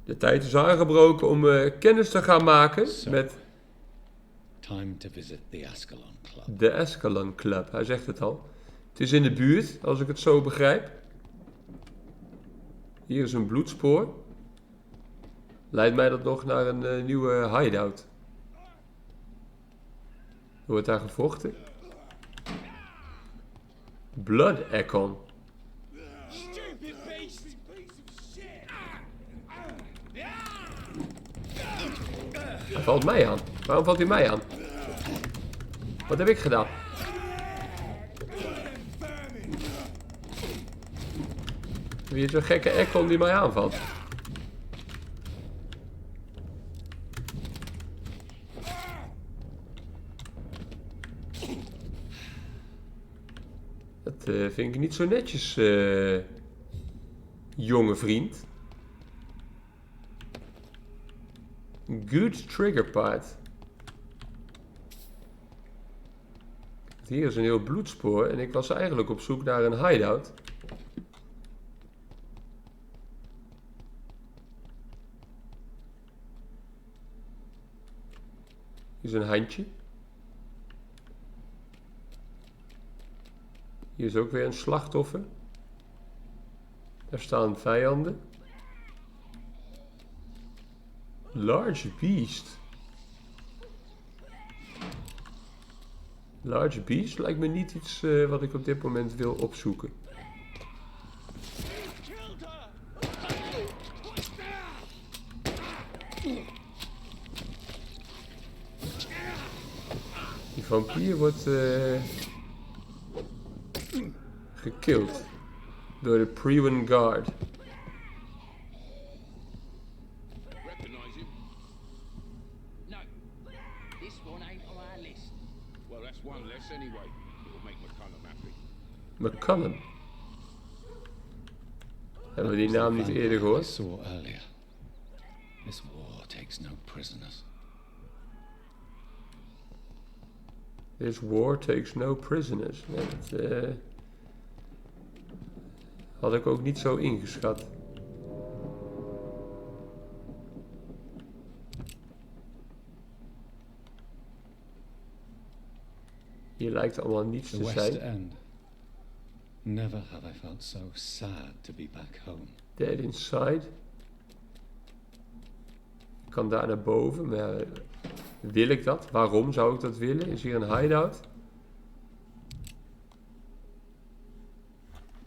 De tijd is aangebroken om kennis te gaan maken met Time to visit the Ascalon Club. de Ascalon Club. Hij zegt het al. Het is in de buurt, als ik het zo begrijp. Hier is een bloedspoor. Leidt mij dat nog naar een nieuwe hideout. Er wordt daar gevochten. Blood Icon. Hij valt mij aan. Waarom valt hij mij aan? Wat heb ik gedaan? Wie is zo'n gekke Icon die mij aanvalt? Dat vind ik niet zo netjes, jonge vriend. Good trigger part. Hier is een heel bloedspoor en ik was eigenlijk op zoek naar een hideout. Hier is een handje. Hier is ook weer een slachtoffer. Daar staan vijanden. Large beast. Large beast lijkt me niet iets wat ik op dit moment wil opzoeken. Die vampyr wordt gekilld door de Priwen Guard. McCullum. Hebben we die naam niet eerder gehoord? Saw earlier. This war takes no prisoners. This war takes no prisoners. Ja, dat had ik ook niet zo ingeschat. Hier lijkt allemaal niets The te West zijn. End. Never have I felt so sad to be back home. Dead inside. Ik kan daar naar boven, maar wil ik dat? Waarom zou ik dat willen? Is hier een hideout?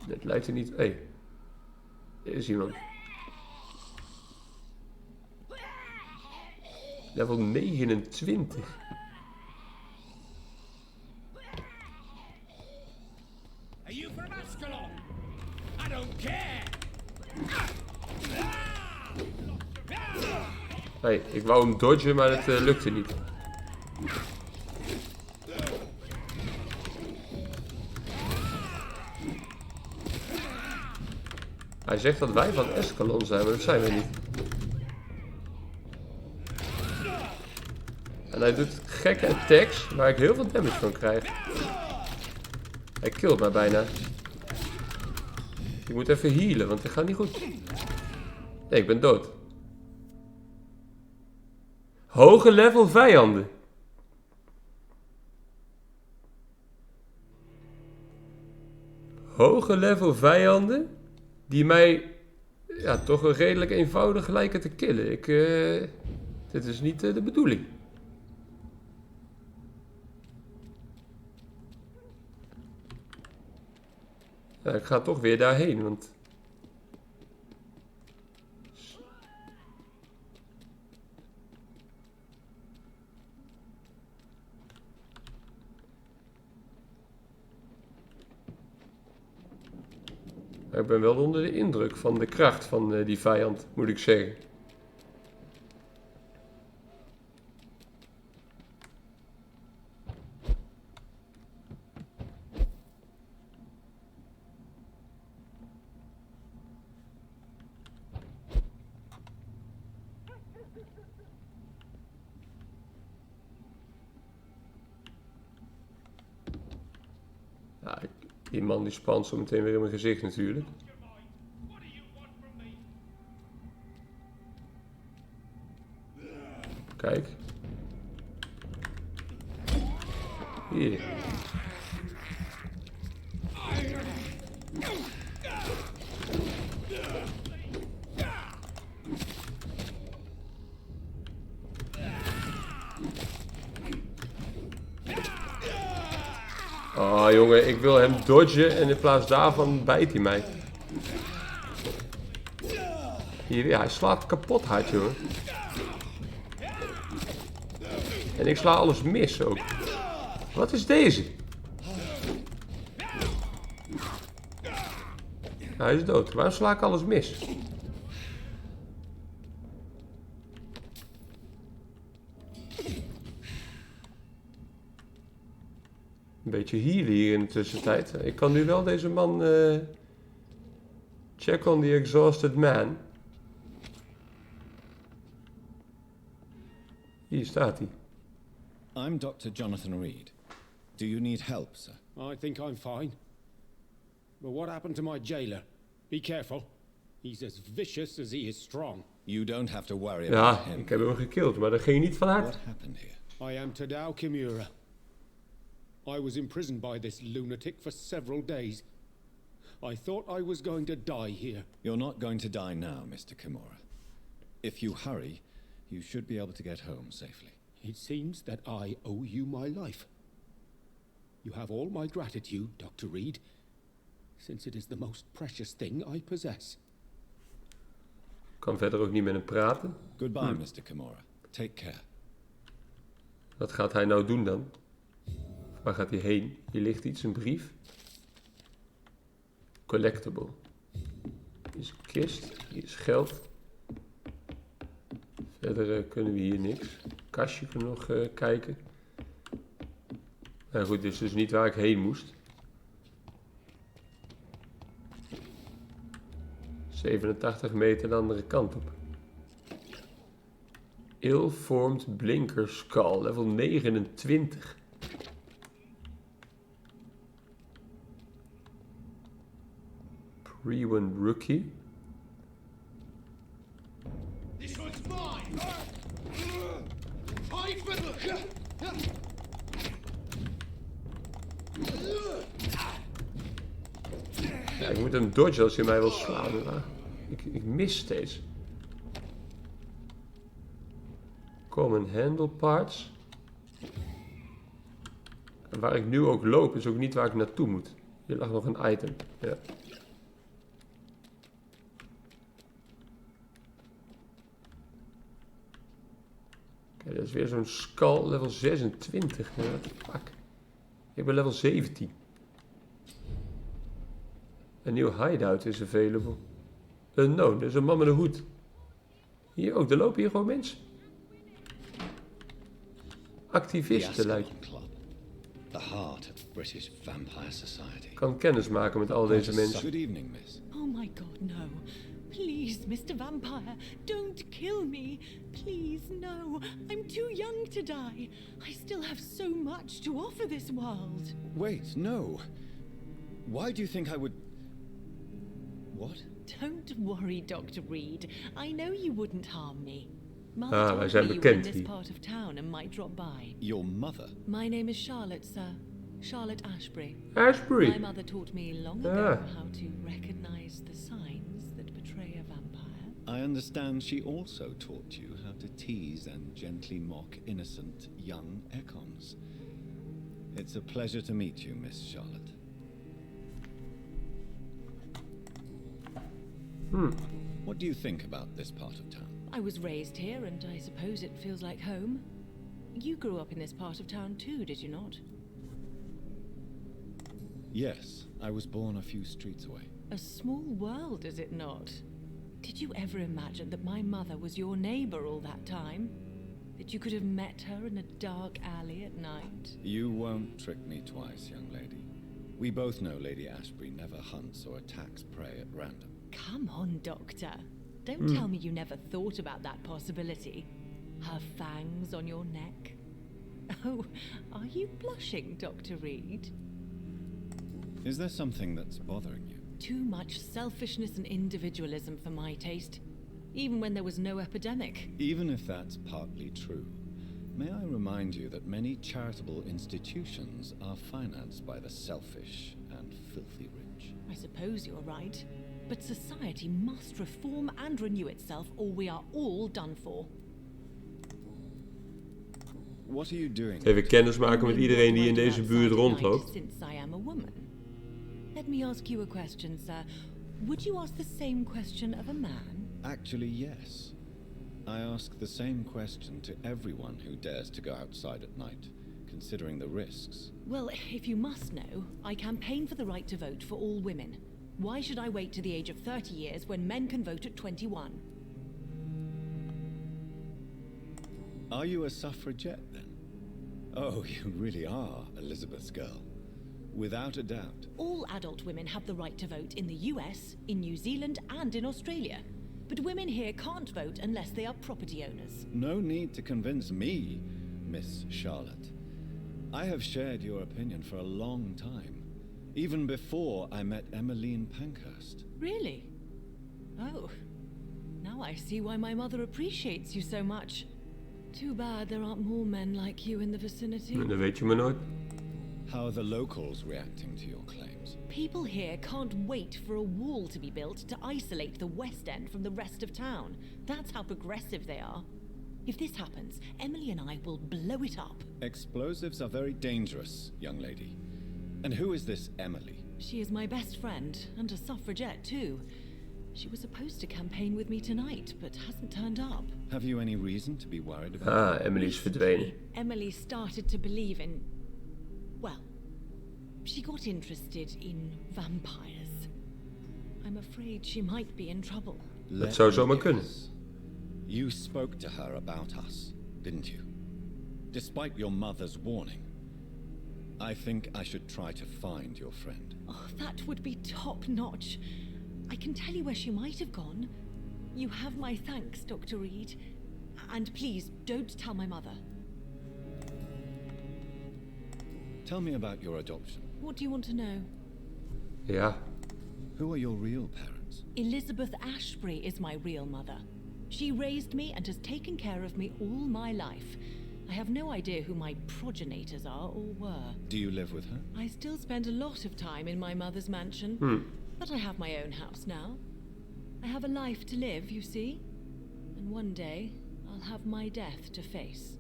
Het lijkt er niet... Hé. Hey. Er is iemand. Level 29. Are you from Ascalon? I don't care. Hey, ik wou hem dodgen, maar het lukte niet. Hij zegt dat wij van Ascalon zijn, maar dat zijn we niet. En hij doet gekke attacks waar ik heel veel damage van krijg. Hij killt mij bijna. Ik moet even healen, want het gaat niet goed. Nee, ik ben dood. Hoge level vijanden. Hoge level vijanden die mij ja, toch een redelijk eenvoudig lijken te killen. Dit is niet de bedoeling. Ja, ik ga toch weer daarheen, want... Maar ik ben wel onder de indruk van de kracht van die vijand, moet ik zeggen. Ja, die man die spant zo meteen weer in mijn gezicht natuurlijk. Kijk. Hier. Oh jongen, ik wil hem dodgen en in plaats daarvan bijt hij mij. Hier, ja, hij slaat kapot hard, jongen. En ik sla alles mis ook. Wat is deze? Hij is dood. Waarom sla ik alles mis? Een beetje healen hier in de tussentijd. Ik kan nu wel deze man... check on the exhausted man. Hier staat hij. I'm Dr. Jonathan Reed. Do you need help, sir? I think I'm fine. But what happened to my jailer? Be careful. He's as vicious as he is strong. You don't have to worry about Ja, him. ik heb hem gekild, maar dat ging niet van harte. What happened here? I am Tadao Kimura. I was imprisoned by this lunatic for several days. I thought I was going to die here. You're not going to die now, Mr. Kimura. If you hurry, you should be able to get home safely. It seems that I owe you my life. You have all my gratitude, Dr. Reed, since it is the most precious thing I possess. Ik kan verder ook niet met hem praten. Goodbye, Mr. Kimura. Take care. Wat gaat hij nou doen dan? Waar gaat hij heen? Hier ligt iets, een brief. Collectible. Hier is een kist. Hier is geld. Verder kunnen we hier niks. Kastje kunnen we nog kijken. Nou goed, dit is dus niet waar ik heen moest. 87 meter de andere kant op. Ill-formed blinker skull, level 29. Pre-win rookie. This one's mine! I Ja, ik moet hem dodgen als hij mij wil slaan. Maar ik mis steeds. Common handle parts. En waar ik nu ook loop is ook niet waar ik naartoe moet. Hier lag nog een item. Ja. Kijk, dat is weer zo'n skull level 26. Ja, fuck. Ik ben level 17. Een nieuw hideout is available. Unknown, dat is een man met een hoed. Hier ook, er lopen hier gewoon mensen. The Activisten lijkt. Ascalon Club. The heart of British Vampire Society. Ik kan kennis maken met al deze mensen. Good evening, miss. Oh my god, no. Please, Mr. Vampire, don't kill me. Please, no. I'm too young to die. I still have so much to offer this world. Wait, no. Why do you think I would... What? Don't worry, Dr. Reed. I know you wouldn't harm me. Mother wij told zijn me you were in bekend this hier. part of town and might drop by. Your mother? My name is Charlotte, sir. Charlotte Ashbury. My Ashbury. mother taught me long ago how to recognize the signs that betray a vampire. I understand she also taught you how to tease and gently mock innocent young econs. It's a pleasure to meet you, Miss Charlotte. What do you think about this part of town? I was raised here, and I suppose it feels like home. You grew up in this part of town too, did you not? Yes, I was born a few streets away. A small world, is it not? Did you ever imagine that my mother was your neighbor all that time? That you could have met her in a dark alley at night? You won't trick me twice, young lady. We both know Lady Ashbury never hunts or attacks prey at random. Come on, Doctor. Don't tell me you never thought about that possibility. Her fangs on your neck. Oh, are you blushing, Dr. Reed? Is there something that's bothering you? Too much selfishness and individualism for my taste. even when there was no epidemic. Even if that's partly true, may I remind you that many charitable institutions are financed by the selfish and filthy rich. I suppose you're right. But society must reform and renew itself, or we are all done for. What are you doing? Even kennis maken met iedereen die in deze buurt rondloopt. Since I am a woman. Let me ask you a question, sir. Would you ask the same question of a man? Actually, yes. I ask the same question to everyone who dares to go outside at night, considering the risks. Well, if you must know, I campaign for the right to vote for all women. Why should I wait to the age of 30 years when men can vote at 21? Are you a suffragette, then? Oh, you really are Elizabeth's girl. Without a doubt. All adult women have the right to vote in the US, in New Zealand, and in Australia. But women here can't vote unless they are property owners. No need to convince me, Miss Charlotte. I have shared your opinion for a long time, even before I met Emmeline Pankhurst. Really? Oh. Now I see why my mother appreciates you so much. Too bad there aren't more men like you in the vicinity. Dat weet je maar nooit. How are the locals reacting to your claims? People here can't wait for a wall to be built to isolate the West End from the rest of town. That's how progressive they are. If this happens, Emily and I will blow it up. Explosives are very dangerous, young lady. And who is this Emily? She is my best friend, and a suffragette too. She was supposed to campaign with me tonight, but hasn't turned up. Have you any reason to be worried about Emily is verdwenen. Emily started to believe in... well, she got interested in vampires. I'm afraid she might be in trouble. Dat zou zomaar kunnen. You spoke to her about us, didn't you? Despite your mother's warning. I think I should try to find your friend. Oh, that would be top-notch. I can tell you where she might have gone. You have my thanks, Dr. Reed. And please, don't tell my mother. Tell me about your adoption. What do you want to know? Ja. Who are your real parents? Elizabeth Ashbury is my real mother. She raised me and has taken care of me all my life. I have no idea who my progenitors are or were. Do you live with her? I still spend a lot of time in my mother's mansion, but I have my own house now. I have a life to live, you see, and one day I'll have my death to face.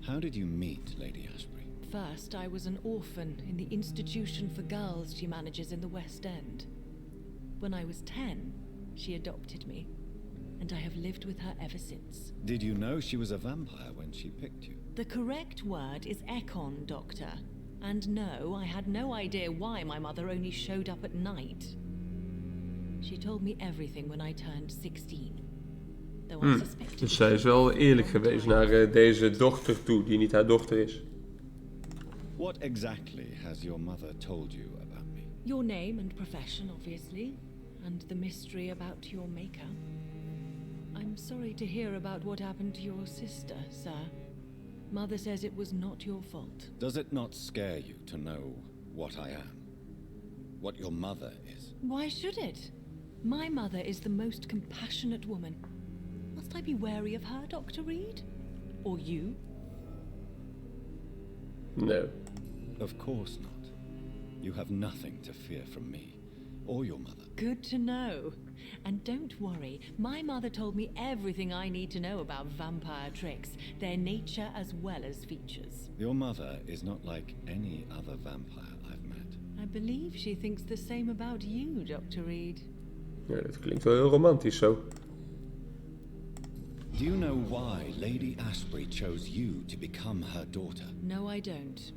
How did you meet Lady Ashbury? First, I was an orphan in the institution for girls she manages in the West End. When I was 10, she adopted me, and I have lived with her ever since. Did you know she was a vampire when she picked you? The correct word is Econ, Doctor. And no, I had no idea why my mother only showed up at night. She told me everything when I turned 16. Though I suspected Dus zij is wel eerlijk geweest naar deze dochter toe, die niet haar dochter is. What exactly has your mother told you about me? Your name and profession, obviously, and the mystery about your maker. I'm sorry to hear about what happened to your sister, sir. Mother says it was not your fault. Does it not scare you to know what I am? What your mother is? Why should it? My mother is the most compassionate woman. Must I be wary of her, Dr. Reed? Or you? No. Of course not. You have nothing to fear from me, or your mother. Good to know. And don't worry, my mother told me everything I need to know about vampire tricks, their nature as well as features. Your mother is not like any other vampire I've met. I believe she thinks the same about you, Dr. Reed. Ja, dat klinkt wel heel romantisch zo. Do you know why Lady Ashbury chose you to become her daughter? No, I don't.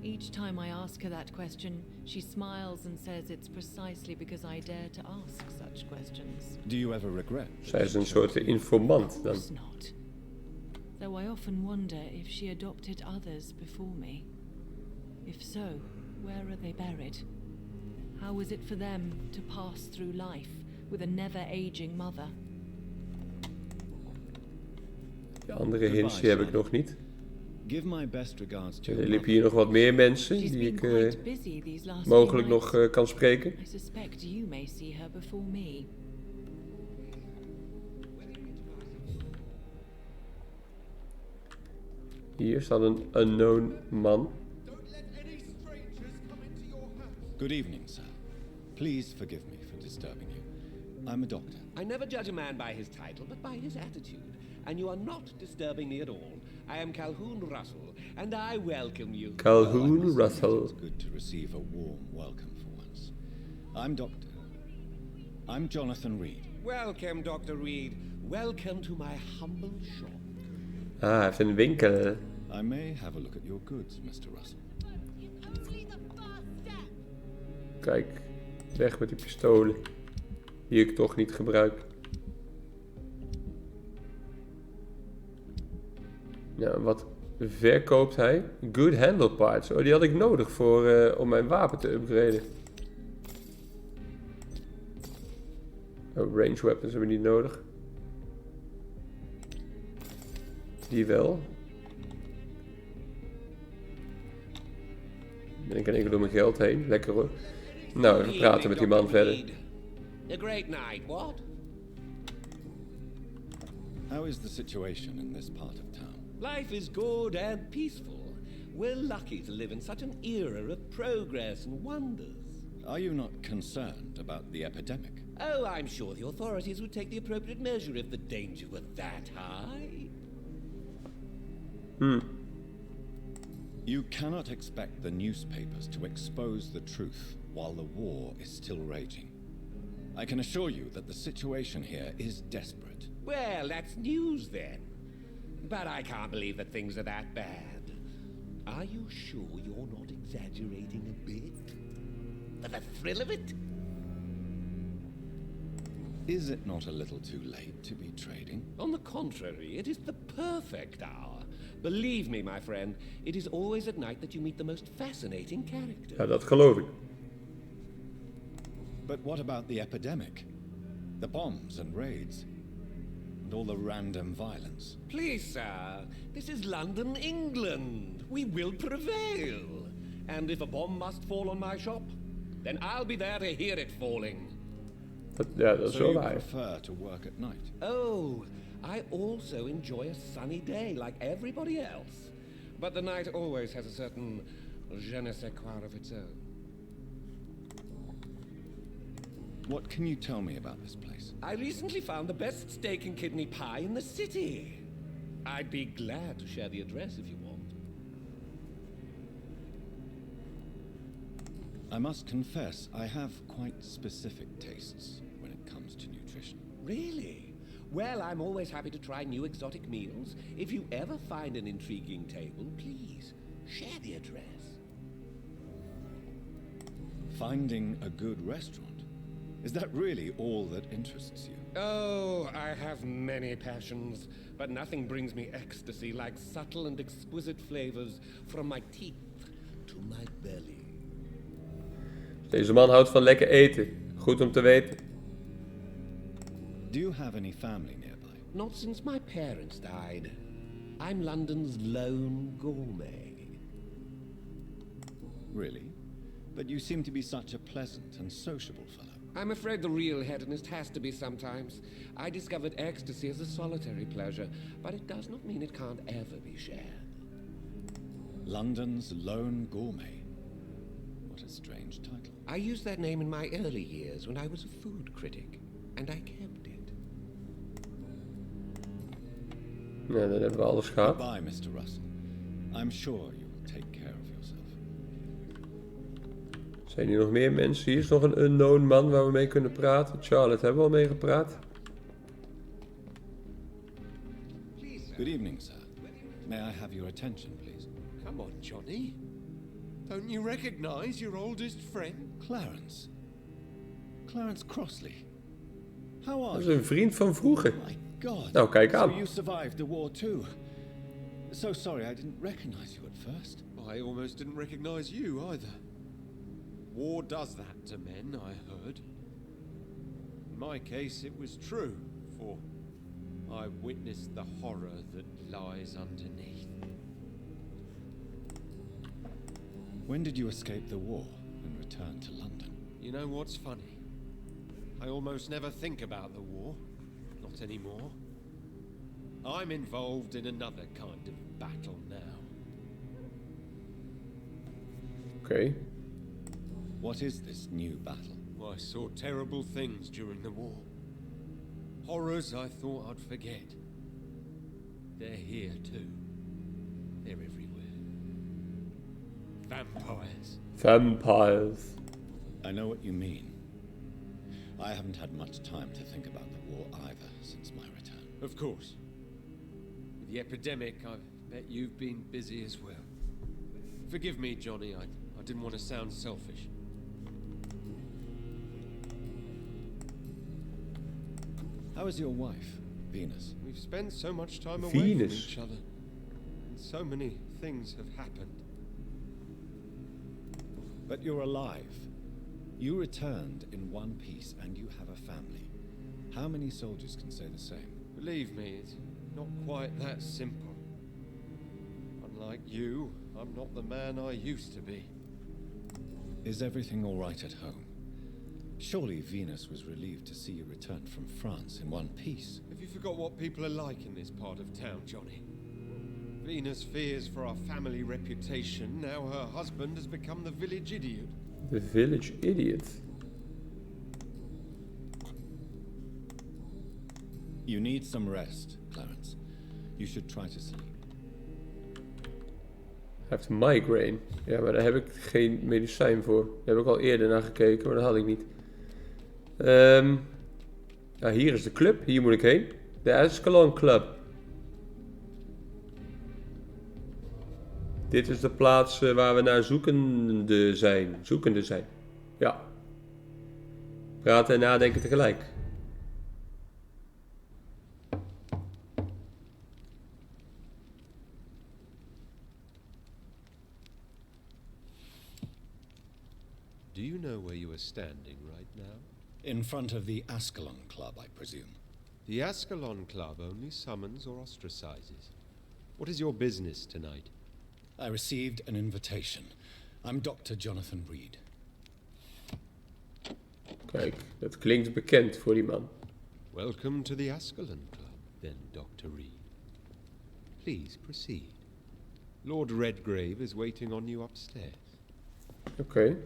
Each time I ask her that question, she smiles and says it's precisely because I dare to ask such questions. Do you ever regret? Zij is een soort informant Of dan. course not. Though I often wonder if she adopted others before me. If so, where are they buried? How is it for them to pass through life with a never-aging mother? De andere hints die heb ik nog niet. Give my best regards to Er your liepen hier nog wat meer mensen She's die been ik quite busy these last mogelijk few nights. nog kan spreken. I suspect you may see her before me. Hier staat een unknown man. Good evening, sir. Please forgive me for disturbing you. I'm a doctor. I never judge a man by his title, but by his attitude. And you are not disturbing me at all. I am Calhoun Russell, and I welcome you. Calhoun Russell. It's good to receive a warm welcome for once. I'm Jonathan Reed. Welcome, Dr. Reed. Welcome to my humble shop. Ah, hij heeft een winkel. I may have a look at your goods, Mr. Russell. Kijk, weg met die pistolen. Die ik toch niet gebruik. Ja, wat verkoopt hij? Good handle parts. Oh, die had ik nodig voor, om mijn wapen te upgraden. Oh, range weapons hebben we niet nodig. Die wel. Ben ik in één keer door mijn geld heen. Lekker hoor. Nou, we praten met die man verder. A great night, what? How is the situation in this part of town? Life is good and peaceful. We're lucky to live in such an era of progress and wonders. Are you not concerned about the epidemic? Oh, I'm sure the authorities would take the appropriate measure if the danger were that high. You cannot expect the newspapers to expose the truth while the war is still raging. I can assure you that the situation here is desperate. Well, that's news then. But I can't believe that things are that bad. Are you sure you're not exaggerating a bit? For the thrill of it? Is it not a little too late to be trading? On the contrary, it is the perfect hour. Believe me, my friend, it is always at night that you meet the most fascinating characters. Ja, dat geloof ik. But what about the epidemic? The bombs and raids? And all the random violence? Please, sir, this is London, England. We will prevail. And if a bomb must fall on my shop, then I'll be there to hear it falling. Ja, dat is So wel you waar. prefer to work at night? Oh, I also enjoy a sunny day like everybody else. But the night always has a certain je ne sais quoi of its own. What can you tell me about this place? I recently found the best steak and kidney pie in the city. I'd be glad to share the address if you want. I must confess, I have quite specific tastes when it comes to nutrition. Really? Well, I'm always happy to try new exotic meals. If you ever find an intriguing table, please share the address. Finding a good restaurant? Is that really all that interests you? Oh, I have many passions, but nothing brings me ecstasy like subtle and exquisite flavors from my teeth to my belly. Deze man houdt van lekker eten. Goed om te weten. Do you have any family nearby? Not since my parents died. I'm London's lone gourmet. Really? But you seem to be such a pleasant and sociable fellow. I'm afraid the real hedonist has to be sometimes. I discovered ecstasy as a solitary pleasure, but it does not mean it can't ever be shared. London's lone gourmet. What a strange title. I used that name in my early years when I was a food critic, and I kept it. Ja, dan hebben we alles gehad. Goodbye, Mr. Russell. I'm sure you will take care of yourself. Zijn hier nog meer mensen? Hier is nog een unknown man waar we mee kunnen praten. Charlotte hebben we al mee gepraat. Good evening, sir. May I have your attention, please? Come on, Johnny. Don't you recognize your oldest friend? Clarence. Clarence Crossley. How are Dat is you? een vriend van vroeger. My God. Nou, kijk So aan. you survived the war too. So sorry I didn't recognize you at first. I almost didn't recognize you either. War does that to men, I heard. In my case, it was true, for I witnessed the horror that lies underneath. When did you escape the war and return to London? You know what's funny? I almost never think about the war. Not anymore. I'm involved in another kind of battle now. Oké. What is this new battle? I saw terrible things during the war. Horrors I thought I'd forget. They're here too. They're everywhere. Vampires. Vampires. I know what you mean. I haven't had much time to think about the war either since my return. Of course. With the epidemic, I bet you've been busy as well. Forgive me, Johnny. I didn't want to sound selfish. How is your wife, Venus? We've spent so much time away Venus. from each other. And so many things have happened. But you're alive. You returned in one piece and you have a family. How many soldiers can say the same? Believe me, it's not quite that simple. Unlike you, I'm not the man I used to be. Is everything all right at home? Surely Venus was relieved to see you return from France in one piece. Have you forgot what people are like in this part of town, Johnny? Venus fears for our family reputation. Now her husband has become the village idiot. The village idiot. You need some rest, Clarence. You should try to sleep. Hij heeft een migraine. Ja, maar daar heb ik geen medicijn voor. Daar heb ik al eerder naar gekeken, maar dat had ik niet. Ja, hier is de club. Hier moet ik heen. De Ascalon Club. Dit is de plaats waar we naar zoekende zijn. Zoekende zijn. Ja. Praten en nadenken tegelijk. Do you know where you are standing right now? In front of the Ascalon Club, I presume. The Ascalon Club only summons or ostracizes. What is your business tonight? I received an invitation. I'm Dr. Jonathan Reed. Kijk, dat klinkt bekend voor die man. Welcome to the Ascalon Club, then, Dr. Reed. Please proceed. Lord Redgrave is waiting on you upstairs. Oké.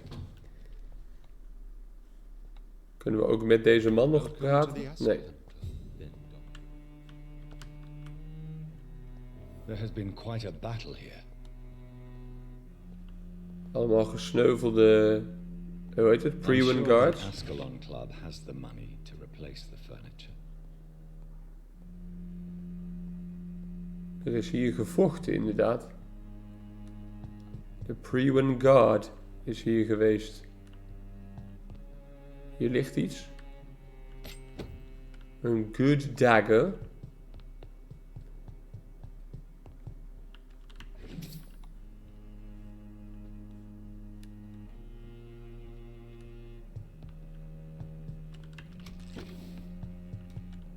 Kunnen we ook met deze man nog Welcome to praten? the Nee. Ascalon Club, then, Dr. There has been quite a battle here. Allemaal gesneuvelde... Hoe heet het? Pre-win guards. The Ascalon Club has the money to replace the furniture. Er is hier gevochten, inderdaad. De Pre-win guard is hier geweest. Hier ligt iets. Een good dagger.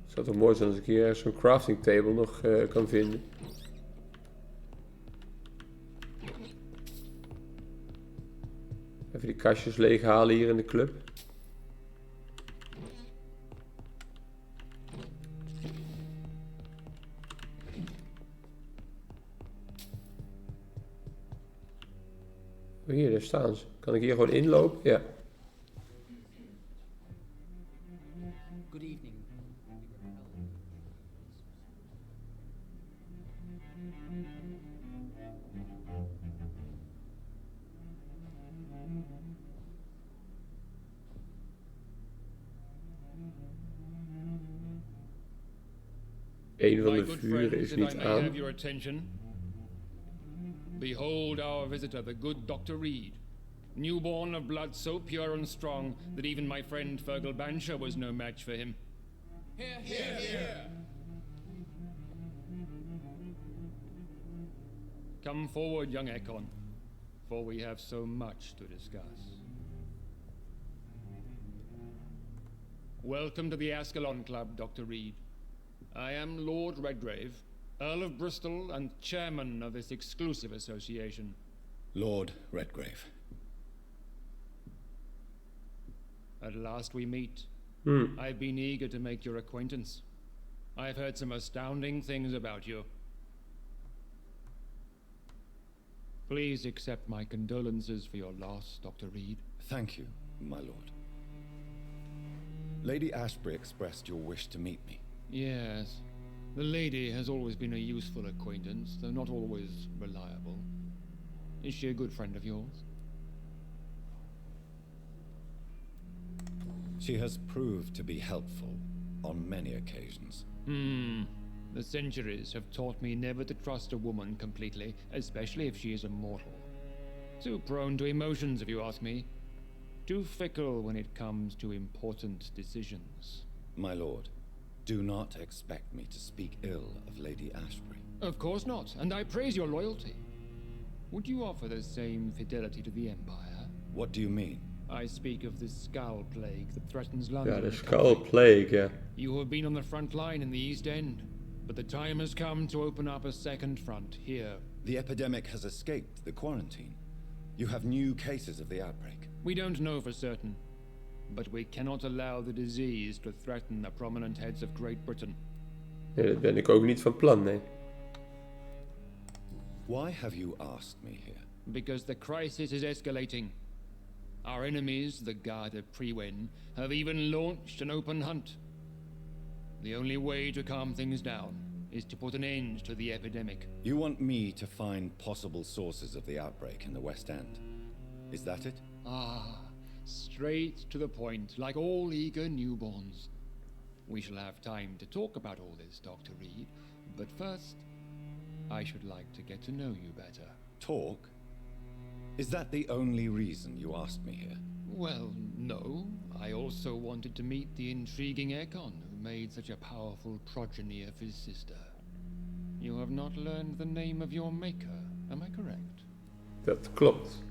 Het zou toch mooi zijn als ik hier zo'n crafting table nog kan vinden. Even die kastjes leeghalen hier in de club. Oh, hier, daar staan ze. Kan ik hier gewoon inlopen? Ja. Good evening. Een van My de good vuren friends, is if I niet may have aan. your attention. Behold our visitor, the good Dr. Reed. Newborn of blood so pure and strong that even my friend Fergal Bansher was no match for him. Come forward, young Ekon, for we have so much to discuss. Welcome to the Ascalon Club, Dr. Reed. I am Lord Redgrave, Earl of Bristol and chairman of this exclusive association. Lord Redgrave. At last we meet. I've been eager to make your acquaintance. I've heard some astounding things about you. Please accept my condolences for your loss, Dr. Reed. Thank you, my lord. Lady Ashbury expressed your wish to meet me. Yes. The lady has always been a useful acquaintance, though not always reliable. Is she a good friend of yours? She has proved to be helpful on many occasions. The centuries have taught me never to trust a woman completely, especially if she is a mortal. Too prone to emotions, if you ask me. Too fickle when it comes to important decisions. My lord, do not expect me to speak ill of Lady Ashbury. Of course not, and I praise your loyalty. Would you offer the same fidelity to the Empire? What do you mean? I speak of the Skull Plague that threatens London. Ja, de Skull Plague, ja. You have been on the front line in the East End, but the time has come to open up a second front here. The epidemic has escaped the quarantine. You have new cases of the outbreak. We don't know for certain, but we cannot allow the disease to threaten the prominent heads of Great Britain. Nee, dat ben ik ook niet van plan, nee. Why have you asked me here? Because the crisis is escalating. Our enemies, the Garde Prewen, have even launched an open hunt. The only way to calm things down is to put an end to the epidemic. You want me to find possible sources of the outbreak in the West End. Is that it? Straight to the point, like all eager newborns. We shall have time to talk about all this, Dr. Reed, but first, I should like to get to know you better. Talk? Is that the only reason you asked me here? Well, no. I also wanted to meet the intriguing Ekon, who made such a powerful progeny of his sister. You have not learned the name of your maker, am I correct? Dat klopt.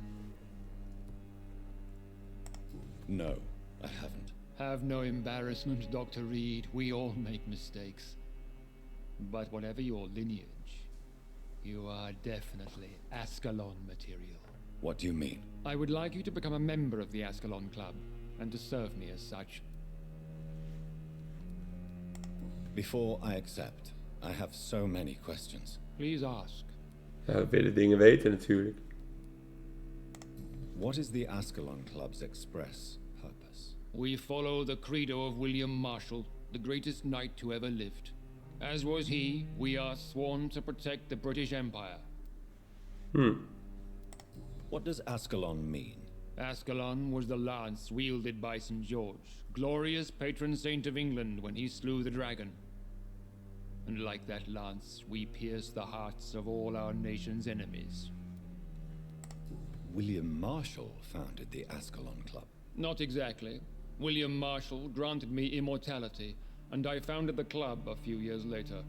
No, I haven't. Have no embarrassment, Dr. Reed. We all make mistakes. But whatever your lineage, you are definitely Ascalon material. What do you mean? I would like you to become a member of the Ascalon Club, and to serve me as such. Before I accept, I have so many questions. Please ask. Ja, we willen dingen weten natuurlijk. What is the Ascalon Club's express purpose? We follow the credo of William Marshall, the greatest knight who ever lived. As was he, we are sworn to protect the British Empire. What does Ascalon mean? Ascalon was the lance wielded by St. George, glorious patron saint of England when he slew the dragon. And like that lance, we pierce the hearts of all our nation's enemies. William Marshall founded the Ascalon Club. Not exactly. William Marshall granted me immortality, and I founded the club a few years later.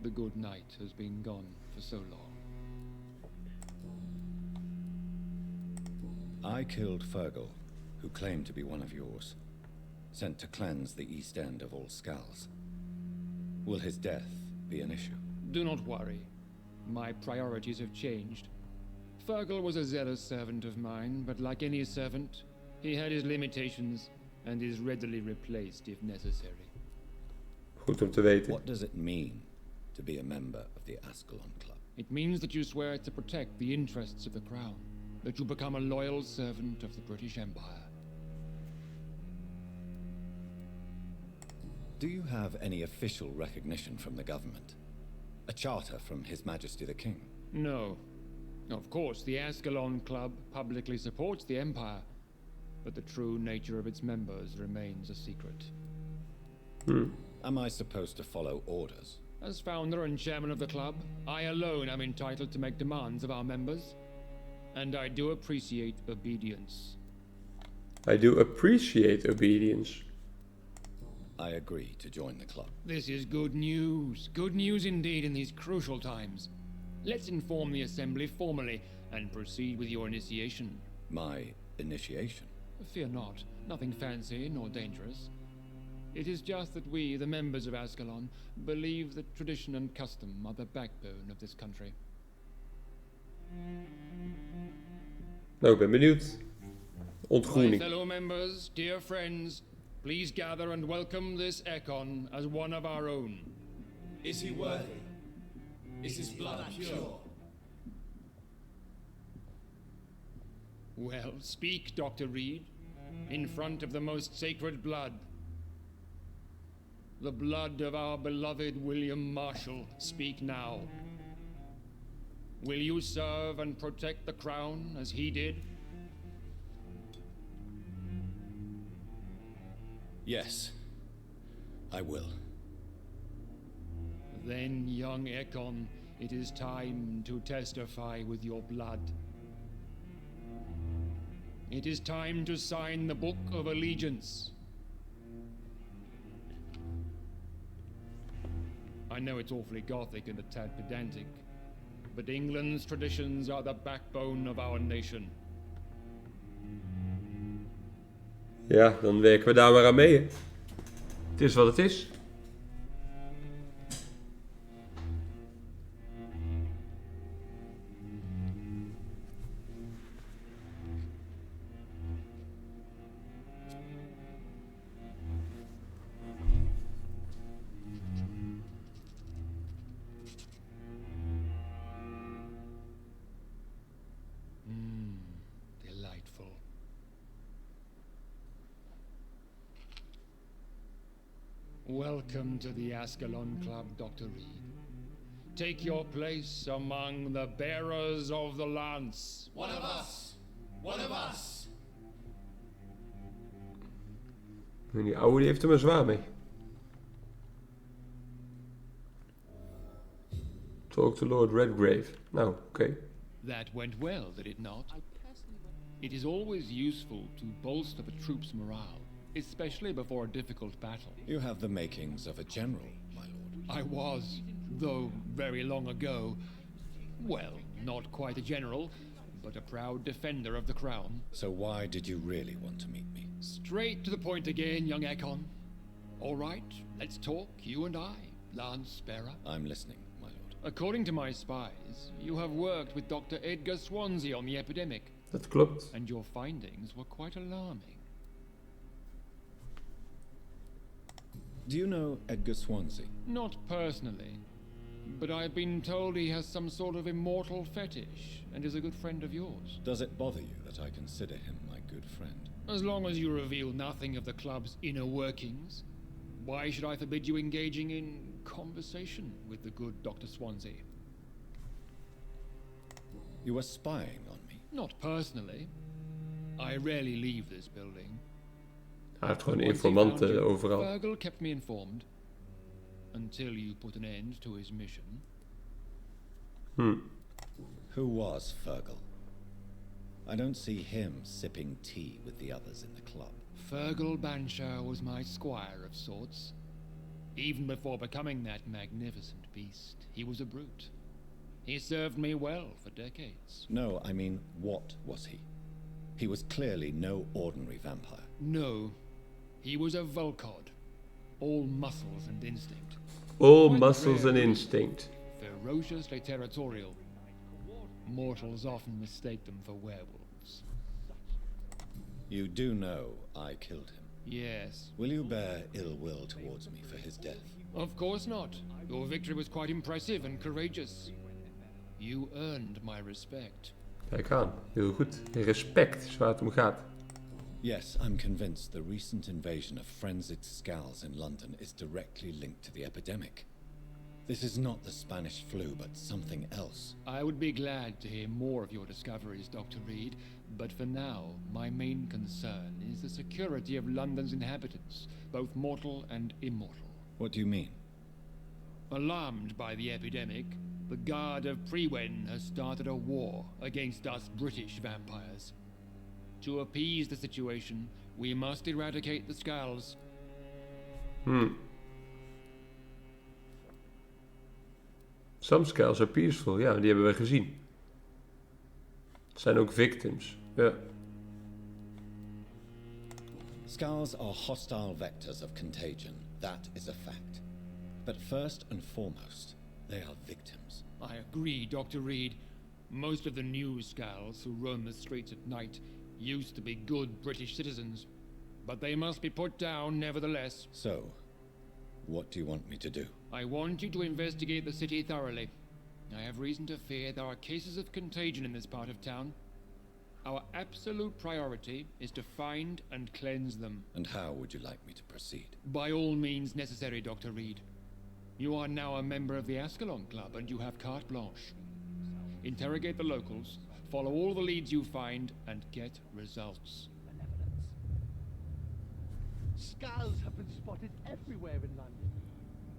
The good knight has been gone for so long. I killed Fergal, who claimed to be one of yours, sent to cleanse the East End of all skulls. Will his death be an issue? Do not worry. My priorities have changed. Fergal was a zealous servant of mine, but like any servant, he had his limitations and is readily replaced if necessary. Goed om te weten. What does it mean to be a member of the Ascalon Club? It means that you swear to protect the interests of the crown, that you become a loyal servant of the British Empire. Do you have any official recognition from the government? A charter from His Majesty the King? No. Of course, the Ascalon Club publicly supports the Empire, but the true nature of its members remains a secret. Am I supposed to follow orders? As founder and chairman of the club, I alone am entitled to make demands of our members, and I do appreciate obedience. I do appreciate obedience. I agree to join the club. This is good news. Good news indeed in these crucial times. Let's inform the Assembly formally and proceed with your initiation. My initiation? Fear not. Nothing fancy nor dangerous. It is just that we, the members of Ascalon, believe that tradition and custom are the backbone of this country. Nou, ik ben benieuwd. My Ontgroening. fellow members, dear friends, please gather and welcome this Ekon as one of our own. Is he worthy? Is his blood pure? Well, speak, Dr. Reed, in front of the most sacred blood. The blood of our beloved William Marshall. Speak now. Will you serve and protect the crown as he did? Yes, I will. Then, young Ekon, it is time to testify with your blood. It is time to sign the Book of Allegiance. I know it's awfully gothic and a tad pedantic, but England's traditions are the backbone of our nation. Ja, dan werken we daar maar aan mee. Hè. Het is wat het is. Delightful. Welcome to the Ascalon Club, Dr. Reed. Take your place among the bearers of the lance. One of us! One of us! En die oude die heeft er maar zwaar mee. Talk to Lord Redgrave. Nou, oké. That went well, did it not? It is always useful to bolster the troops' morale, especially before a difficult battle. You have the makings of a general, my lord. I was, though very long ago, well, not quite a general, but a proud defender of the crown. So why did you really want to meet me? Straight to the point again, young Ekon. All right, let's talk, you and I, Lance Bearer. I'm listening, my lord. According to my spies, you have worked with Dr. Edgar Swansea on the epidemic, Dat klopt. and your findings were quite alarming. Do you know Edgar Swansea? Not personally, but I've been told he has some sort of immortal fetish and is a good friend of yours. Does it bother you that I consider him my good friend? As long as you reveal nothing of the club's inner workings, why should I forbid you engaging in conversation with the good Dr. Swansea? You were spying on me. Not personally. I rarely leave this building. Hij heeft gewoon Once he found informanten you, overal. Fergal kept me informed. Until you put an end to his mission. Who was Fergal? I don't see him sipping tea with the others in the club. Fergal Banshire was my squire of sorts. Even before becoming that magnificent beast, he was a brute. He served me well for decades. No, I mean, what was he? He was clearly no ordinary vampire. No, he was a Volcod. All muscles and instinct. All Quite muscles and rare. instinct. Ferociously territorial. Mortals often mistake them for werewolves. You do know I killed him. Yes. Will you bear ill will towards me for his death? Of course not. Your victory was quite impressive and courageous. You earned my respect. Kijk aan. Heel goed. Respect is waar het om gaat. Yes, I'm convinced the recent invasion of frenzied Scals in London is directly linked to the epidemic. This is not the Spanish flu, but something else. I would be glad to hear more of your discoveries, Dr. Reed, but for now, my main concern is the security of London's inhabitants, both mortal and immortal. What do you mean? Alarmed by the epidemic, the Guard of Prewen has started a war against us British vampires. To appease the situation, we must eradicate the Scals. Some scales are peaceful. Ja, die hebben we gezien. Het zijn ook victims. Ja. Scals are hostile vectors of contagion. That is a fact. But first and foremost, they are victims. I agree, Dr. Reed. Most of the new Scals who roam the streets at night used to be good British citizens, but they must be put down nevertheless. So, what do you want me to do? I want you to investigate the city thoroughly. I have reason to fear there are cases of contagion in this part of town. Our absolute priority is to find and cleanse them. And how would you like me to proceed? By all means necessary, Dr. Reed. You are now a member of the Ascalon Club and you have carte blanche. Interrogate the locals, follow all the leads you find, and get results. Skulls have been spotted everywhere in London.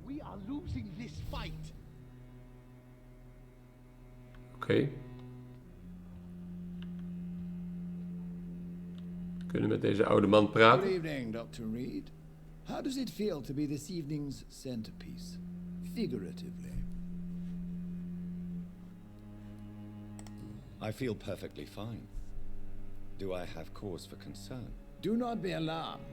We are losing this fight. Oké. We kunnen met deze oude man Good praten. evening, Dr. Reed. How does it feel to be this evening's centerpiece, figuratively? I feel perfectly fine. Do I have cause for concern? Do not be alarmed.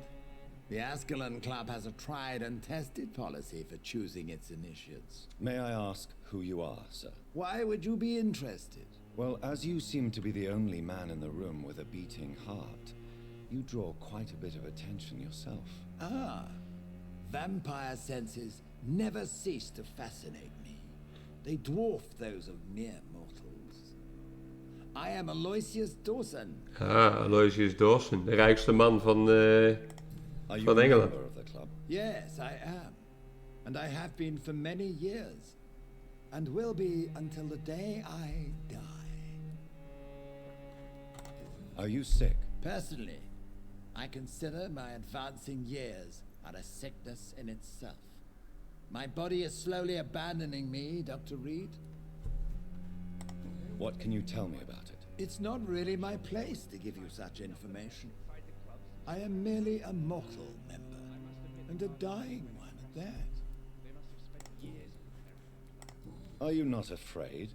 The Ascalon Club has a tried and tested policy for choosing its initiates. May I ask who you are, sir? Why would you be interested? Well, as you seem to be the only man in the room with a beating heart, you draw quite a bit of attention yourself. Ah, vampire senses never cease to fascinate me. They dwarf those of mere mortals. I am Aloysius Dawson. Ah, Aloysius Dawson, de rijkste man van Are you Van a Engeland. member of the club? Yes, I am. And I have been for many years. And will be until the day I die. Are you sick? Personally, I consider my advancing years are a sickness in itself. My body is slowly abandoning me, Dr. Reed. What can you tell me about it? It's not really my place to give you such information. I am merely a mortal member, and a dying one at that. Are you not afraid?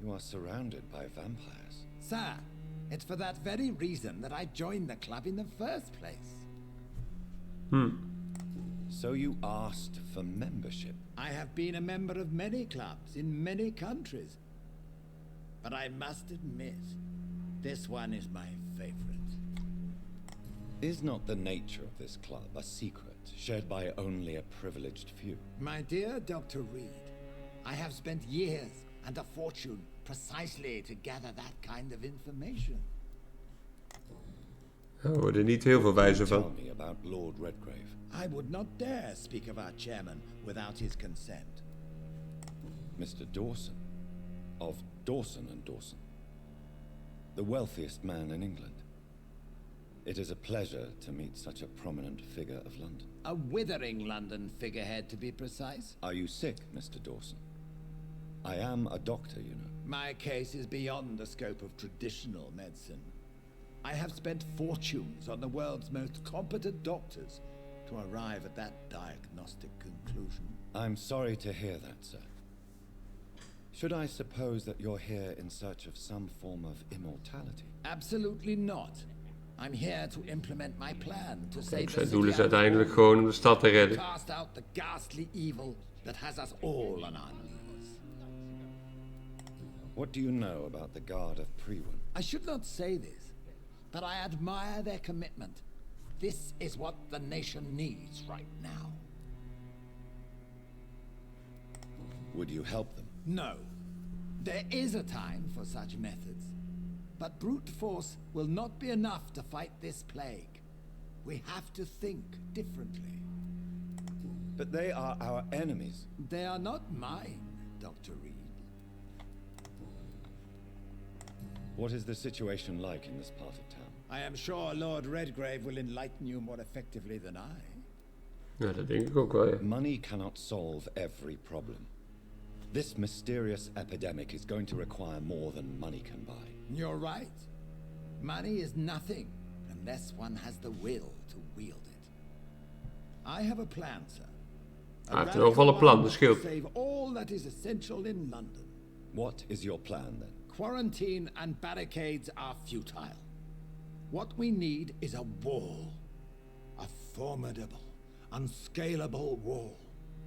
You are surrounded by vampires. Sir, it's for that very reason that I joined the club in the first place. So you asked for membership? I have been a member of many clubs in many countries. But I must admit, this one is my favorite. Is not the nature of this club a secret, shared by only a privileged few? My dear Dr. Reed, I have spent years and a fortune precisely to gather that kind of information. Daar worden niet heel veel wijzer Tell van. me about Lord Redgrave. I would not dare speak of our chairman without his consent. Mr. Dawson, of Dawson and Dawson, the wealthiest man in England. It is a pleasure to meet such a prominent figure of London. A withering London figurehead, to be precise. Are you sick, Mr. Dawson? I am a doctor, you know. My case is beyond the scope of traditional medicine. I have spent fortunes on the world's most competent doctors to arrive at that diagnostic conclusion. I'm sorry to hear that, sir. Should I suppose that you're here in search of some form of immortality? Absolutely not. I'm here to implement my plan to save the Zijn city doel is out of uiteindelijk all, gewoon om de stad te redden. cast out the ghastly evil that has us all on our knees. What do you know about the Guard of Prewin? I should not say this, but I admire their commitment. This is what the nation needs right now. Would you help them? No. There is a time for such methods. But brute force will not be enough to fight this plague. We have to think differently. But they are our enemies. They are not mine, Dr. Reed. What is the situation like in this part of town? I am sure Lord Redgrave will enlighten you more effectively than I. Ja, dat denk ik ook wel, ja. Money cannot solve every problem. This mysterious epidemic is going to require more than money can buy. You're right. Money is nothing unless one has the will to wield it. I have a plan, sir. Hij heeft in ieder geval een plan, de to schild. save all that is essential in London. What is your plan then? Quarantine and barricades are futile. What we need is a wall. A formidable, unscalable wall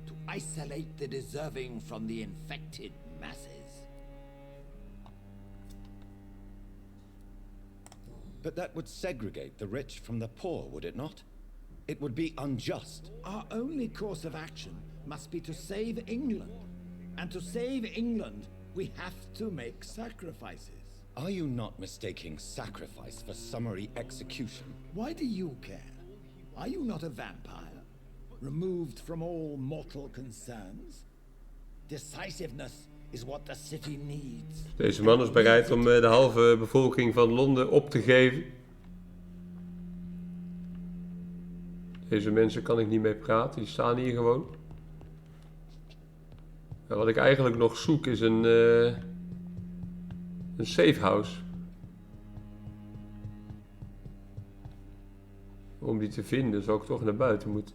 to isolate the deserving from the infected masses. But that would segregate the rich from the poor, would it not? It would be unjust. Our only course of action must be to save England. And to save England, we have to make sacrifices. Are you not mistaking sacrifice for summary execution? Why do you care? Are you not a vampire? Removed from all mortal concerns? Decisiveness is what the city needs. Deze man is bereid om de halve bevolking van Londen op te geven. Deze mensen kan ik niet mee praten, die staan hier gewoon. En wat ik eigenlijk nog zoek is een safe house. Om die te vinden zou ik toch naar buiten moeten.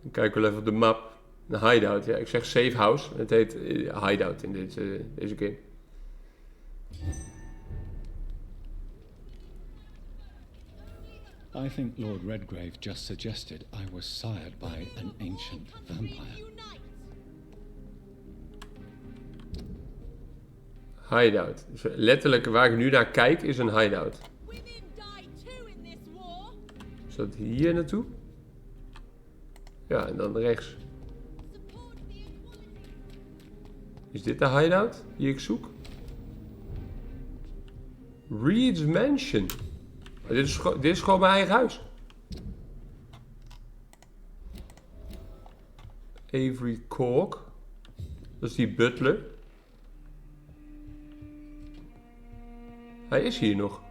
Ik kijk wel even op de map. Een hideout, ja. Ik zeg safe house. Het heet hideout in deze game. I think Lord Redgrave just suggested I was sired by an ancient vampire. Hideout. Dus letterlijk waar ik nu naar kijk is een hideout. Is dat hier naartoe? Ja, en dan rechts. Is dit de hideout die ik zoek? Reed's Mansion. Oh, dit is gewoon mijn eigen huis. Avery Cork. Dat is die butler. Hij is hier nog.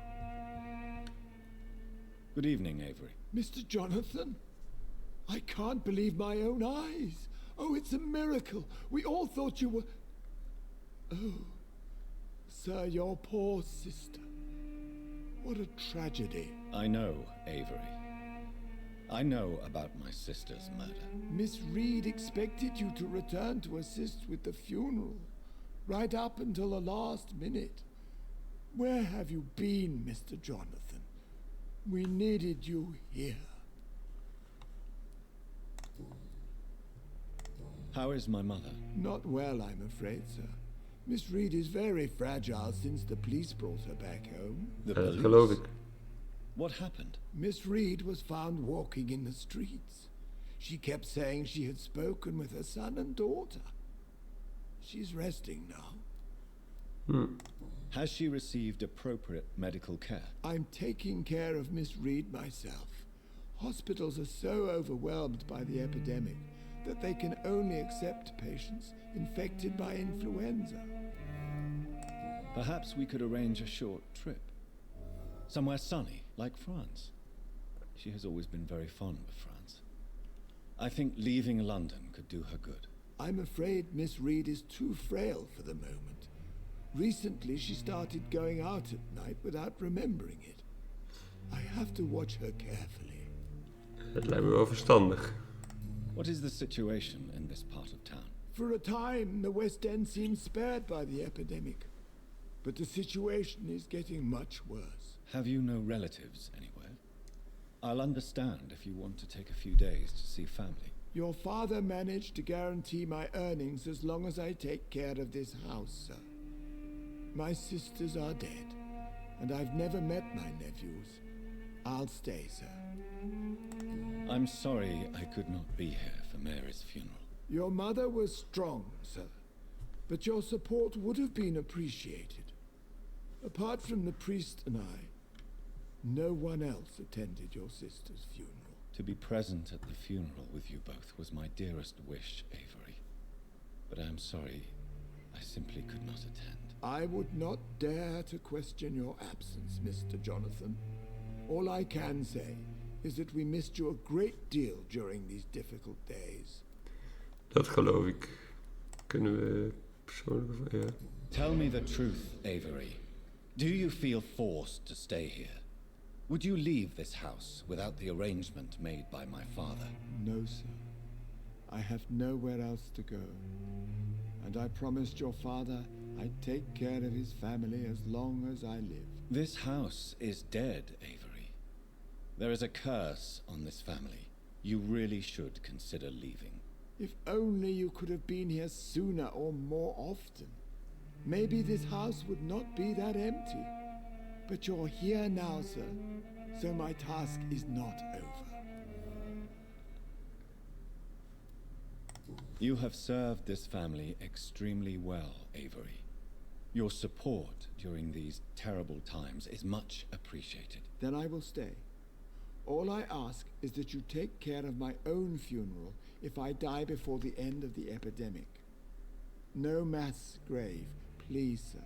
Good evening, Avery. Mr. Jonathan, I can't believe my own eyes. Oh, it's a miracle. We all thought you were... Oh, sir, your poor sister. What a tragedy. I know, Avery. I know about my sister's murder. Miss Reed expected you to return to assist with the funeral, right up until the last minute. Where have you been, Mr. Jonathan? We needed you here. How is my mother? Not well, I'm afraid, sir. Miss Reed is very fragile since the police brought her back home. The police? Geloof ik. What happened? Miss Reed was found walking in the streets. She kept saying she had spoken with her son and daughter. She's resting now. Has she received appropriate medical care? I'm taking care of Miss Reed myself. Hospitals are so overwhelmed by the epidemic that they can only accept patients infected by influenza. Perhaps we could arrange a short trip. Somewhere sunny, like France. She has always been very fond of France. I think leaving London could do her good. I'm afraid Miss Reed is too frail for the moment. Recently she started going out at night without remembering it. I have to watch her carefully. Dat lijkt me wel verstandig. What is the situation in this part of town? For a time, the West End seemed spared by the epidemic. But the situation is getting much worse. Have you no relatives anywhere? I'll understand if you want to take a few days to see family. Your father managed to guarantee my earnings as long as I take care of this house, sir. My sisters are dead, and I've never met my nephews. I'll stay, sir. I'm sorry I could not be here for Mary's funeral. Your mother was strong, sir, but your support would have been appreciated. Apart from the priest and I, no one else attended your sister's funeral. To be present at the funeral with you both was my dearest wish, Avery. But I am sorry, I simply could not attend. I would not dare to question your absence, Mr. Jonathan. All I can say is that we missed you a great deal during these difficult days. Dat geloof ik. Kunnen we persoonlijk... Ja. Tell me the truth, Avery. Do you feel forced to stay here? Would you leave this house without the arrangement made by my father? No, sir. I have nowhere else to go. And I promised your father I'd take care of his family as long as I live. This house is dead, Avery. There is a curse on this family. You really should consider leaving. If only you could have been here sooner or more often. Maybe this house would not be that empty. But you're here now, sir, so my task is not over. You have served this family extremely well, Avery. Your support during these terrible times is much appreciated. Then I will stay. All I ask is that you take care of my own funeral if I die before the end of the epidemic. No mass grave, please, sir.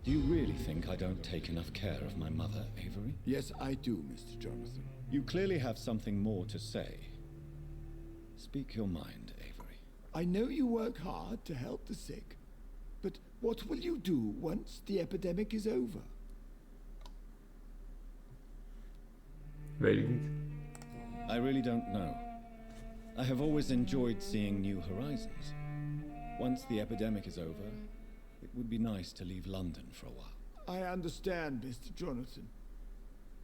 Do you really think I don't take enough care of my mother, Avery? Yes, I do, Mr. Jonathan. You clearly have something more to say. Speak your mind, Avery. I know you work hard to help the sick, but what will you do once the epidemic is over? Weet ik niet. I really don't know. I have always enjoyed seeing new horizons. Once the epidemic is over, it would be nice to leave London for a while. I understand, Mr. Jonathan.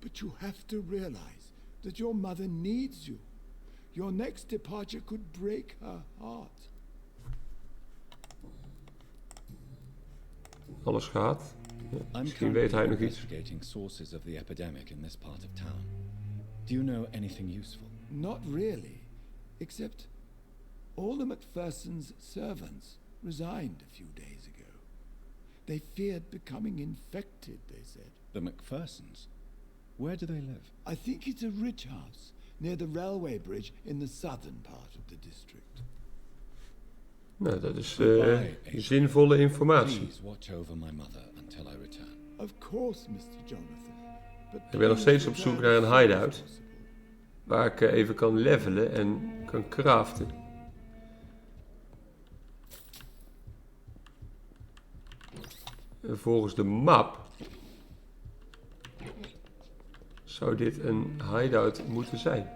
But you have to realize that your mother needs you. Your next departure could break her heart. Alles gaat. Ja, I'm misschien weet hij nog iets. investigating sources of the epidemic in this part of town. Do you know anything useful? Not really, except all the Macpherson's servants resigned a few days ago. They feared becoming infected, they said. The Macphersons? Where do they live? I think it's a rich house near the railway bridge in the southern part of the district. Nou, dat is zinvolle informatie. Please watch over my mother until I return. Of course, Mr. Jonathan. But Ik ben nog steeds op zoek naar een hideout. Waar ik even kan levelen en kan craften. En volgens de map zou dit een hideout moeten zijn.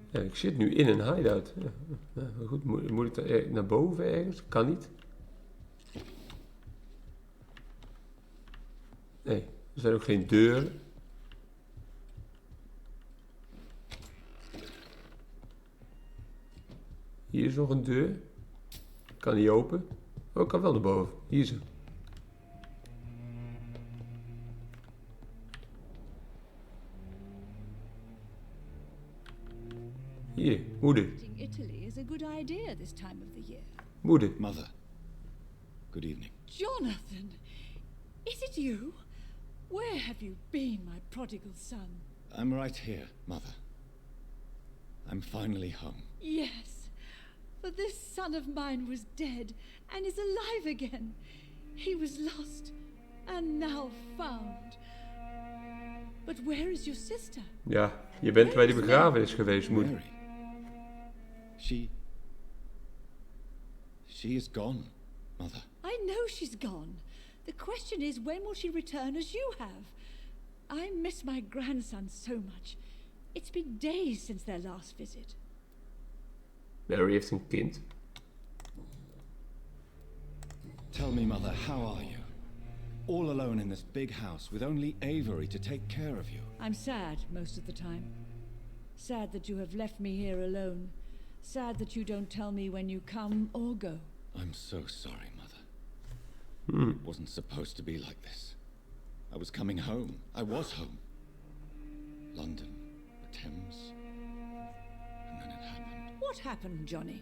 Ja, ik zit nu in een hideout. Ja, maar goed, moet ik daar naar boven ergens? Kan niet. Nee, er zijn ook geen deuren. Hier is nog een deur. Kan niet open. Oh, ik kan wel naar boven. Hier is ze. Hier, moeder. Italy is a good idea this time of the year. Moeder. Mother, good evening. Jonathan, is it you? Where have you been, my prodigal son? I'm right here, Mother. I'm finally home. Yes, for this son of mine was dead and is alive again. He was lost and now found. But where is your sister? Ja, je bent bij die begrafenis geweest, moeder. Mary. She is gone, Mother. I know she's gone. The question is, when will she return as you have? I miss my grandson so much. It's been days since their last visit. Mary heeft een kind. Tell me, Mother, how are you? All alone in this big house with only Avery to take care of you. I'm sad most of the time. Sad that you have left me here alone. Sad that you don't tell me when you come or go. I'm so sorry, Mother. It wasn't supposed to be like this. I was coming home. I was home. London, the Thames, and then it happened. What happened, Johnny?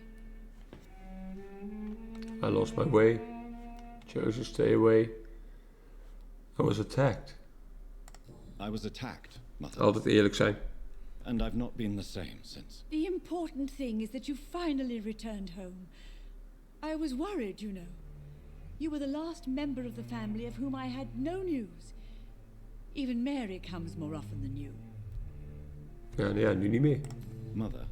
I lost my way. Chose to stay away. I was attacked. I was attacked, Mother. Altijd eerlijk zijn. And I've not been the same since. The important thing is that you finally returned home. I was worried, you know. You were the last member of the family of whom I had no news. Even Mary comes more often than you. Ja, nu niet meer. Mother,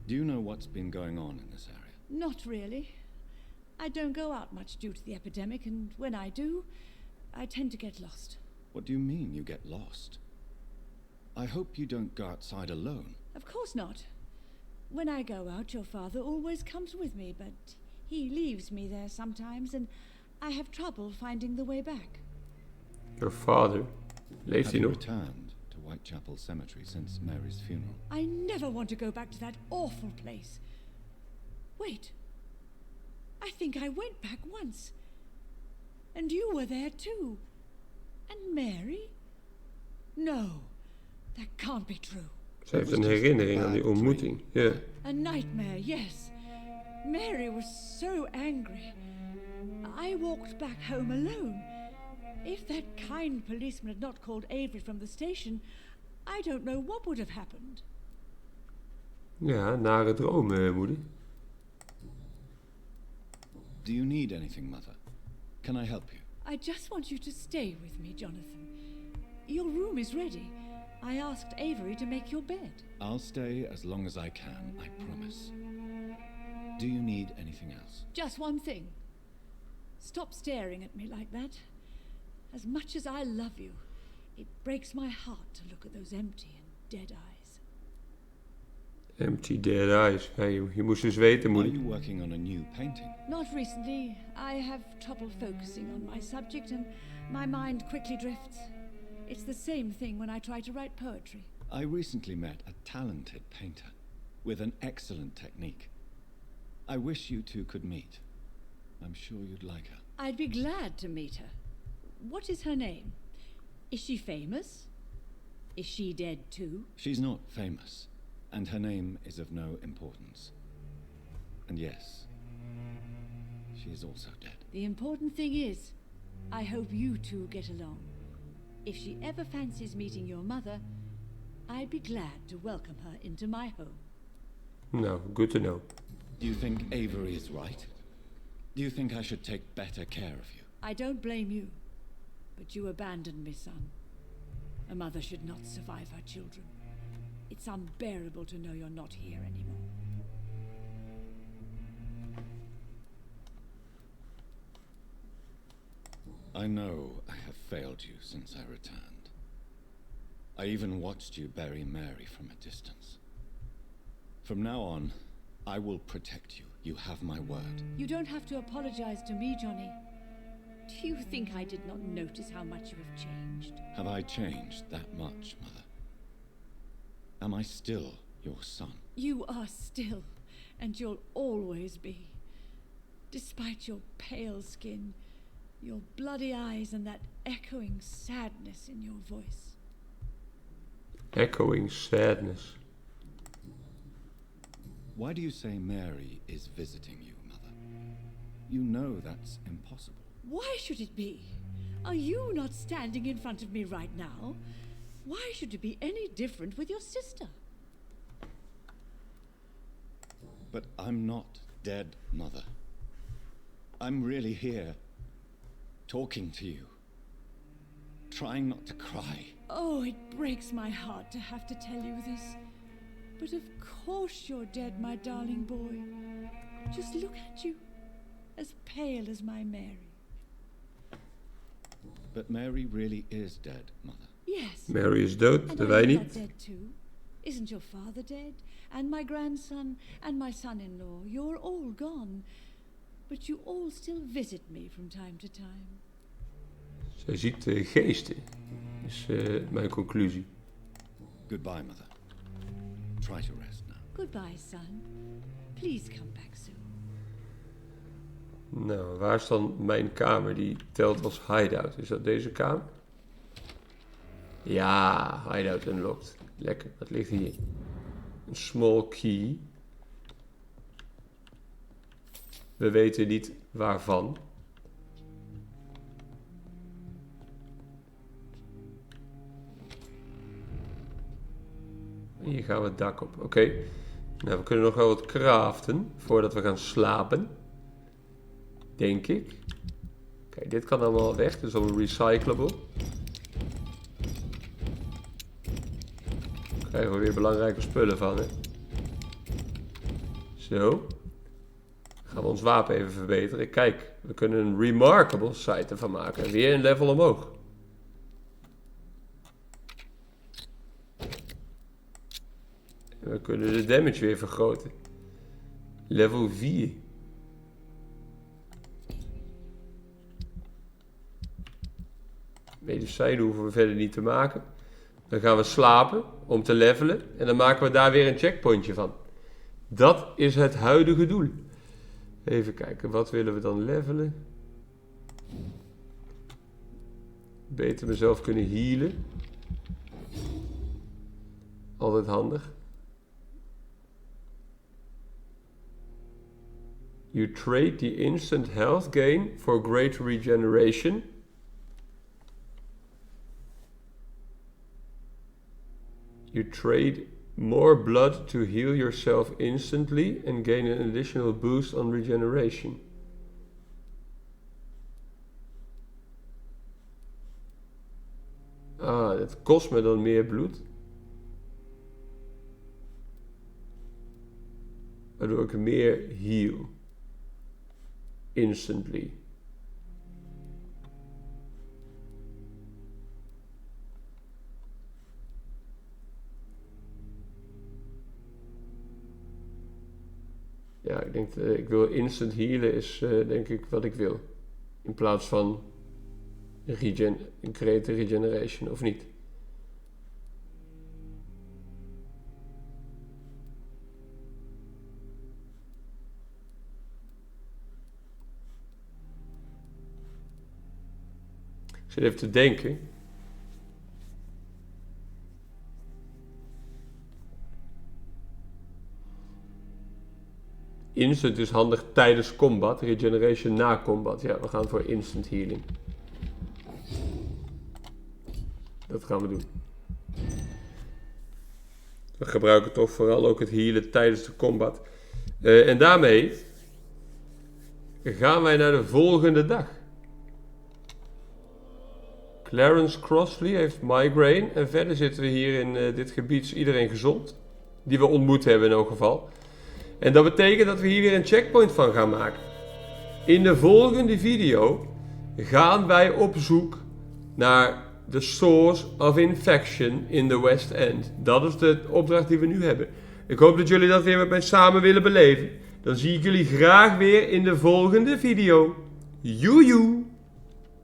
do you know what's been going on in this area? Not really. I don't go out much due to the epidemic, and when I do, I tend to get lost. What do you mean you get lost? I hope you don't go outside alone. Of course not. When I go out, your father always comes with me, but he leaves me there sometimes, and I have trouble finding the way back. Your father? Leeft Have hij you nog? returned to Whitechapel Cemetery since Mary's funeral? I never want to go back to that awful place. Wait. I think I went back once. And you were there too. And Mary? No, that can't be true. Ze heeft een herinnering aan die ontmoeting. Ja. A nightmare, yes. Mary was so angry. I walked back home alone. If that kind policeman had not called Avery from the station, I don't know what would have happened. Ja, nare dromen, moeder. Do you need anything, Mother? Can I help you? I just want you to stay with me, Jonathan. Your room is ready. I asked Avery to make your bed. I'll stay as long as I can, I promise. Do you need anything else? Just one thing. Stop staring at me like that. As much as I love you, it breaks my heart to look at those empty and dead eyes. Empty dead eyes. Hey, je moest dus weten, Are moeder. you working on a new painting? Not recently. I have trouble focusing on my subject and my mind quickly drifts. It's the same thing when I try to write poetry. I recently met a talented painter with an excellent technique. I wish you two could meet. I'm sure you'd like her. I'd be glad to meet her. What is her name? Is she famous? Is she dead too? She's not famous, and her name is of no importance. And yes, she is also dead. The important thing is, I hope you two get along. If she ever fancies meeting your mother, I'd be glad to welcome her into my home. Nou, good to know. Do you think Avery is right? Do you think I should take better care of you? I don't blame you, but you abandoned me, son. A mother should not survive her children. It's unbearable to know you're not here anymore. I know I have failed you since I returned. I even watched you bury Mary from a distance. From now on, I will protect you. You have my word. You don't have to apologize to me, Johnny. Do you think I did not notice how much you have changed? Have I changed that much, Mother? Am I still your son? You are still, and you'll always be. Despite your pale skin, your bloody eyes, and that echoing sadness in your voice. Echoing sadness. Why do you say Mary is visiting you, Mother? You know that's impossible. Why should it be? Are you not standing in front of me right now? Why should it be any different with your sister? But I'm not dead, Mother. I'm really here, talking to you, trying not to cry. Oh, it breaks my heart to have to tell you this. But of course you're dead, my darling boy. Just look at you, as pale as my Mary. But Mary really is dead, Mother. Yes. Mary is dood, And de are wij you niet. not dead too? Isn't your father dead? And my grandson, and my son-in-law, you're all gone. But you all still visit me from time to time. Zij ziet geesten, is mijn conclusie. Goodbye, Mother. Try to rest now. Goodbye, son. Please come back soon. Nou, waar is dan mijn kamer? Die telt als hideout. Is dat deze kamer? Ja, hideout unlocked. Lekker, wat ligt hier? Een small key. We weten niet waarvan. Hier gaan we het dak op. Oké. Nou, we kunnen nog wel wat craften voordat we gaan slapen. Denk ik. Kijk, dit kan allemaal weg. Dit is allemaal recyclable. Daar krijgen we weer belangrijke spullen van, hè. Zo. Gaan we ons wapen even verbeteren. Kijk, we kunnen een remarkable sight ervan maken. Weer een level omhoog. En we kunnen de damage weer vergroten. Level 4. Medicijnen hoeven we verder niet te maken. Dan gaan we slapen om te levelen. En dan maken we daar weer een checkpointje van. Dat is het huidige doel. Even kijken, wat willen we dan levelen? Beter mezelf kunnen healen. Altijd handig. You trade the instant health gain for great regeneration. You trade more blood to heal yourself instantly and gain an additional boost on regeneration. Ah, het kost me dan meer bloed. Waardoor ik meer heal. Instantly. Ja, ik denk, ik wil instant healen is denk ik wat ik wil. In plaats van create regeneration, of niet? Ik zit even te denken. Instant is handig tijdens combat, regeneration na combat. Ja, we gaan voor instant healing. Dat gaan we doen. We gebruiken toch vooral ook het healen tijdens de combat. En daarmee gaan wij naar de volgende dag. Clarence Crossley heeft migraine. En verder zitten we hier in dit gebied, is iedereen gezond. Die we ontmoet hebben in elk geval. En dat betekent dat we hier weer een checkpoint van gaan maken. In de volgende video gaan wij op zoek naar the source of infection in the West End. Dat is de opdracht die we nu hebben. Ik hoop dat jullie dat weer met mij samen willen beleven. Dan zie ik jullie graag weer in de volgende video. Joejoe!